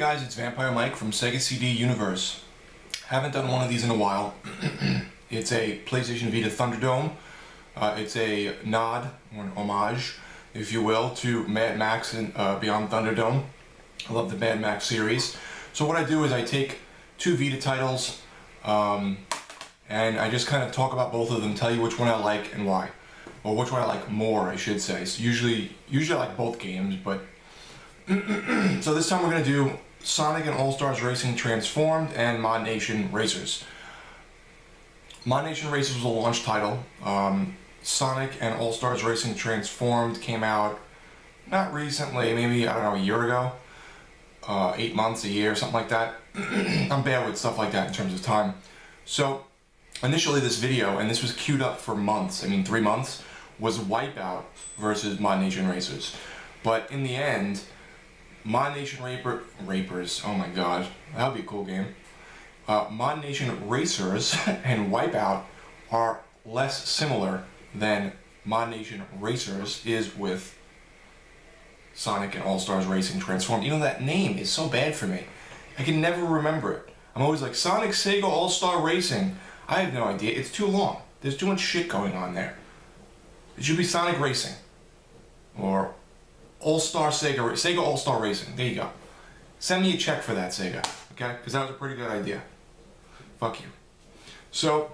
guys, it's Vampire Mike from Sega CD Universe. Haven't done one of these in a while. It's a PlayStation Vita Thunderdome. It's a nod, or an homage, if you will, to Mad Max and Beyond Thunderdome. I love the Mad Max series. So what I do is I take two Vita titles, and I just kind of talk about both of them, tell you which one I like and why. Or which one I like more, I should say. So usually I like both games, but so this time we're going to do Sonic and All-Stars Racing Transformed and Modnation Racers. Modnation Racers was a launch title. Sonic and All-Stars Racing Transformed came out not recently, maybe, I don't know, a year ago. 8 months, a year, something like that. I'm bad with stuff like that in terms of time. So initially this video, and this was queued up for months, I mean 3 months, was Wipeout versus Modnation Racers. But in the end, Modnation Rapers, oh my god, that would be a cool game. Modnation Racers and Wipeout are less similar than Modnation Racers is with Sonic and All-Stars Racing Transformed. You know, that name is so bad for me. I can never remember it. I'm always like, Sonic Sega All-Star Racing. I have no idea. It's too long. There's too much shit going on there. It should be Sonic Racing. Or All-Star Sega All-Star Racing. There you go. Send me a check for that, Sega. Okay? Because that was a pretty good idea. Fuck you. So,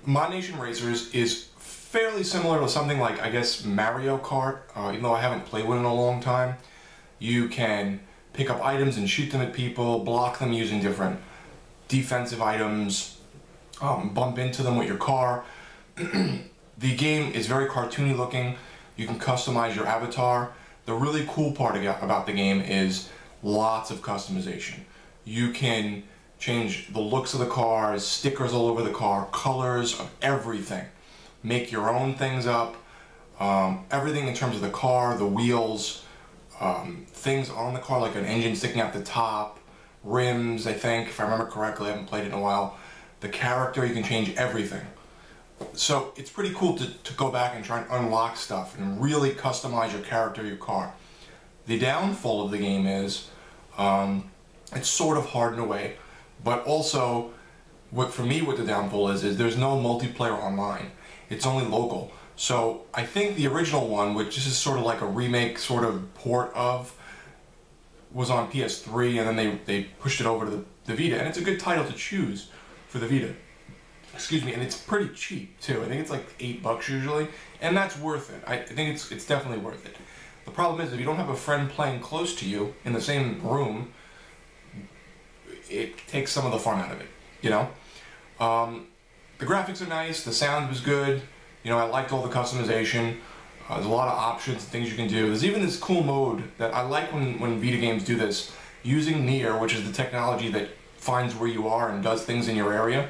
Modnation Racers is fairly similar to something like, I guess, Mario Kart. Even though I haven't played one in a long time. You can pick up items and shoot them at people, block them using different defensive items, bump into them with your car. The game is very cartoony looking. You can customize your avatar. The really cool part about the game is lots of customization. You can change the looks of the cars, stickers all over the car, colors of everything. Make your own things up. Everything in terms of the car, the wheels, things on the car like an engine sticking out the top, rims, I think, if I remember correctly. I haven't played it in a while. The character, you can change everything. So it's pretty cool to go back and try and unlock stuff and really customize your character, your car. The downfall of the game is it's sort of hard in a way, but also for me what the downfall is there's no multiplayer online. It's only local. So I think the original one, which is sort of like a remake sort of port of, was on PS3, and then they pushed it over to the Vita, and it's a good title to choose for the Vita. Excuse me, and it's pretty cheap too. I think it's like $8 usually, and that's worth it. I think it's definitely worth it. The problem is if you don't have a friend playing close to you in the same room, it takes some of the fun out of it, you know? The graphics are nice, the sound was good, you know, I liked all the customization. There's a lot of options and things you can do. There's even this cool mode that I like when Vita games do this, using Near, which is the technology that finds where you are and does things in your area.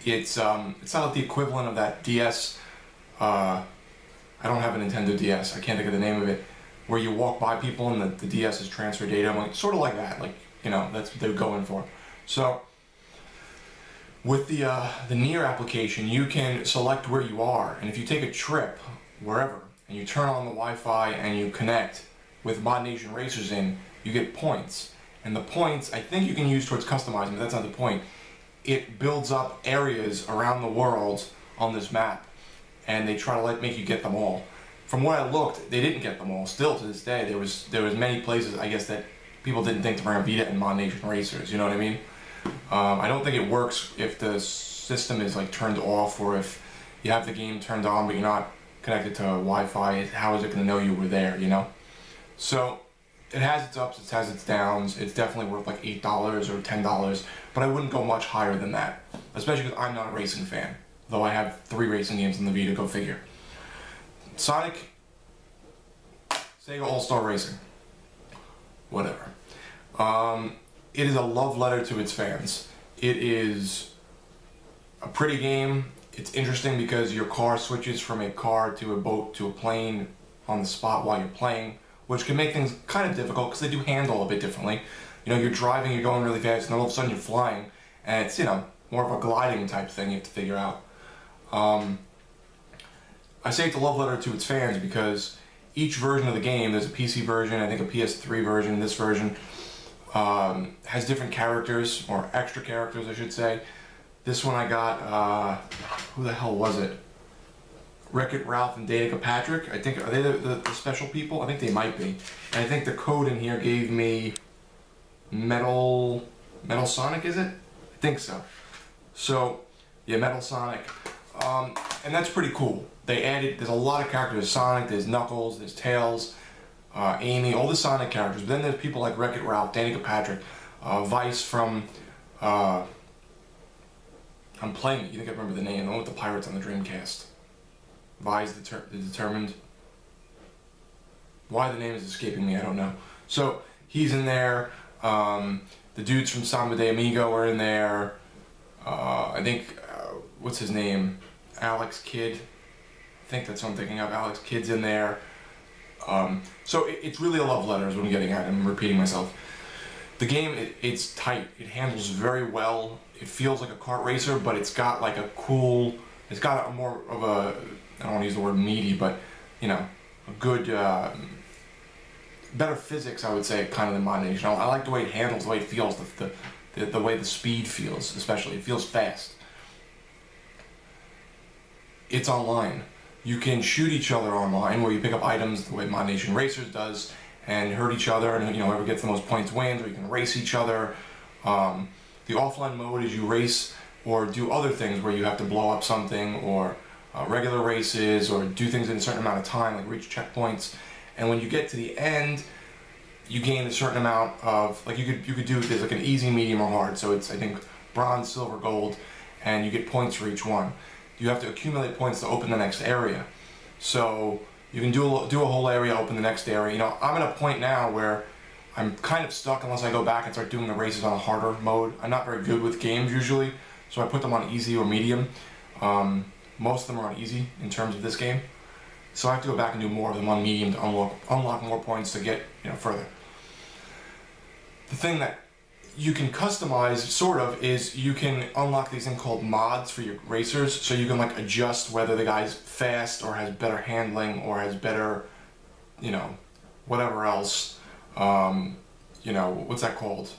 It's not like the equivalent of that DS, I don't have a Nintendo DS, I can't think of the name of it, where you walk by people and the DS is transfer data. I'm like, sort of like that, like, you know, that's what they're going for. So, with the Near application, you can select where you are, and if you take a trip, wherever, and you turn on the Wi-Fi and you connect with Modnation Racers in, you get points. And the points, I think you can use towards customizing, but that's not the point. It builds up areas around the world on this map, and they try to make you get them all. From what I looked, they didn't get them all. Still to this day, there was many places, I guess, that people didn't think to bring a Vita and Modnation Racers, you know what I mean? I don't think it works if the system is like turned off, or if you have the game turned on but you're not connected to Wi-Fi. How is it going to know you were there, you know? So it has its ups, it has its downs. It's definitely worth like $8 or $10, but I wouldn't go much higher than that, especially because I'm not a racing fan, though I have 3 racing games on the Vita, go figure. Sonic, Sega All-Star Racing, whatever. It is a love letter to its fans. It is a pretty game. It's interesting because your car switches from a car to a boat to a plane on the spot while you're playing, which can make things kind of difficult because they do handle a bit differently. You know, you're driving, you're going really fast, and all of a sudden you're flying, and it's, you know, more of a gliding type thing you have to figure out. I say it's a love letter to its fans because each version of the game, there's a PC version, I think a PS3 version, this version, has different characters, or extra characters I should say. This one I got, who the hell was it? Wreck-It Ralph and Danica Patrick. I think, are they the special people? I think they might be. And I think the code in here gave me Metal Sonic, is it? I think so. So, yeah, Metal Sonic. And that's pretty cool. They added, there's a lot of characters. There's Sonic, there's Knuckles, there's Tails, Amy, all the Sonic characters. But then there's people like Wreck-It Ralph, Danica Patrick, Vice from, I'm playing it, you think I remember the name, the one with the pirates on the Dreamcast. Vi's Determined. Why the name is escaping me, I don't know. So, he's in there. The dudes from Samba de Amigo are in there. I think, what's his name? Alex Kidd. I think that's what I'm thinking of. Alex Kidd's in there. So it's really a love letter is what I'm getting at. I'm repeating myself. The game, it's tight. It handles very well. It feels like a kart racer, but it's got like a cool, it's got a more of a, I don't want to use the word meaty, but, you know, a good, better physics, I would say, kind of than Modnation. I like the way it handles, the way it feels, the way the speed feels, especially. It feels fast. It's online. You can shoot each other online, where you pick up items the way Modnation Racers does, and hurt each other, and you know, whoever gets the most points wins, or you can race each other. The offline mode is you race or do other things where you have to blow up something, or regular races, or do things in a certain amount of time, like reach checkpoints. And when you get to the end, you gain a certain amount of, like you could do, there's like an easy, medium, or hard. So it's, I think, bronze, silver, gold, and you get points for each one. You have to accumulate points to open the next area. So you can do a whole area, open the next area. You know, I'm at a point now where I'm kind of stuck unless I go back and start doing the races on a harder mode. I'm not very good with games usually, so I put them on easy or medium. Most of them are on easy in terms of this game. So I have to go back and do more of them on medium to unlock more points to get, you know, further. The thing that you can customize, sort of, is you can unlock these things called mods for your racers, so you can like adjust whether the guy's fast or has better handling or has better, you know, whatever else. You know, what's that called?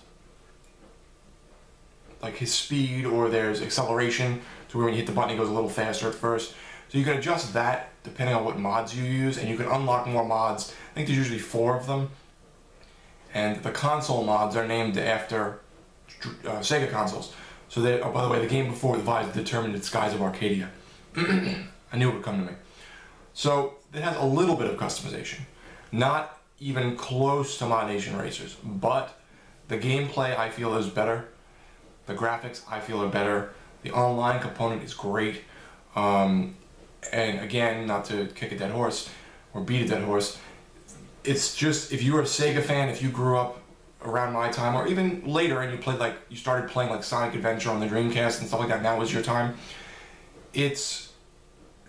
Like his speed, or there's acceleration, to where when you hit the button he goes a little faster at first. So you can adjust that depending on what mods you use, and you can unlock more mods. I think there's usually 4 of them. And the console mods are named after Sega consoles. So they, oh, by the way, the game before the Vita determined its Skies of Arcadia. I knew it would come to me. So it has a little bit of customization. Not even close to Modnation Racers, but the gameplay I feel is better. The graphics I feel are better. The online component is great. And again, not to kick a dead horse or beat a dead horse, it's just, if you were a Sega fan, if you grew up around my time, or even later, and you played like, you started playing like Sonic Adventure on the Dreamcast and stuff like that, now was your time. It's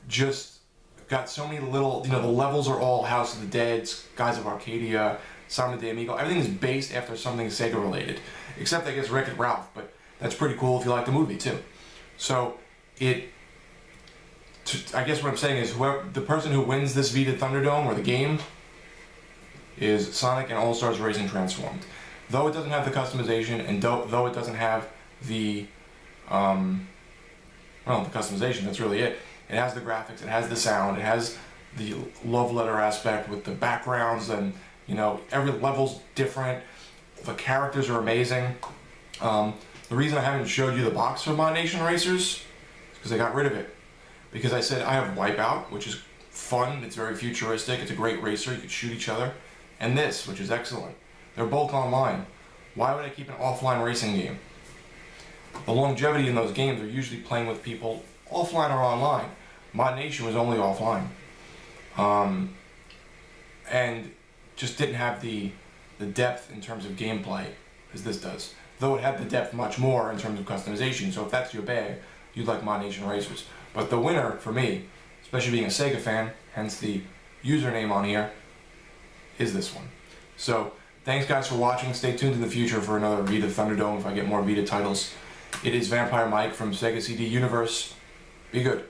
just got so many little, you know, the levels are all House of the Dead, Skies of Arcadia, Samba de Amigo. Everything is based after something Sega related, except I guess Wreck-It Ralph, but that's pretty cool if you like the movie too. So I guess what I'm saying is, the person who wins this Vita Thunderdome, or the game, is Sonic and All-Stars Racing Transformed. Though it doesn't have the customization, and though it doesn't have the, well, the customization, that's really it. It has the graphics, it has the sound, it has the love letter aspect with the backgrounds, and, you know, every level's different. The characters are amazing. The reason I haven't showed you the box for Modnation Racers is because I got rid of it. Because I said I have Wipeout, which is fun, it's very futuristic, it's a great racer, you can shoot each other. And this, which is excellent. They're both online. Why would I keep an offline racing game? The longevity in those games are usually playing with people offline or online. Modnation was only offline. And just didn't have the depth in terms of gameplay as this does. Though it had the depth much more in terms of customization, so if that's your bag, you'd like Modnation Racers. But the winner, for me, especially being a Sega fan, hence the username on here, is this one. So, thanks guys for watching. Stay tuned in the future for another Vita Thunderdome if I get more Vita titles. It is Vampire Mike from Sega CD Universe. Be good.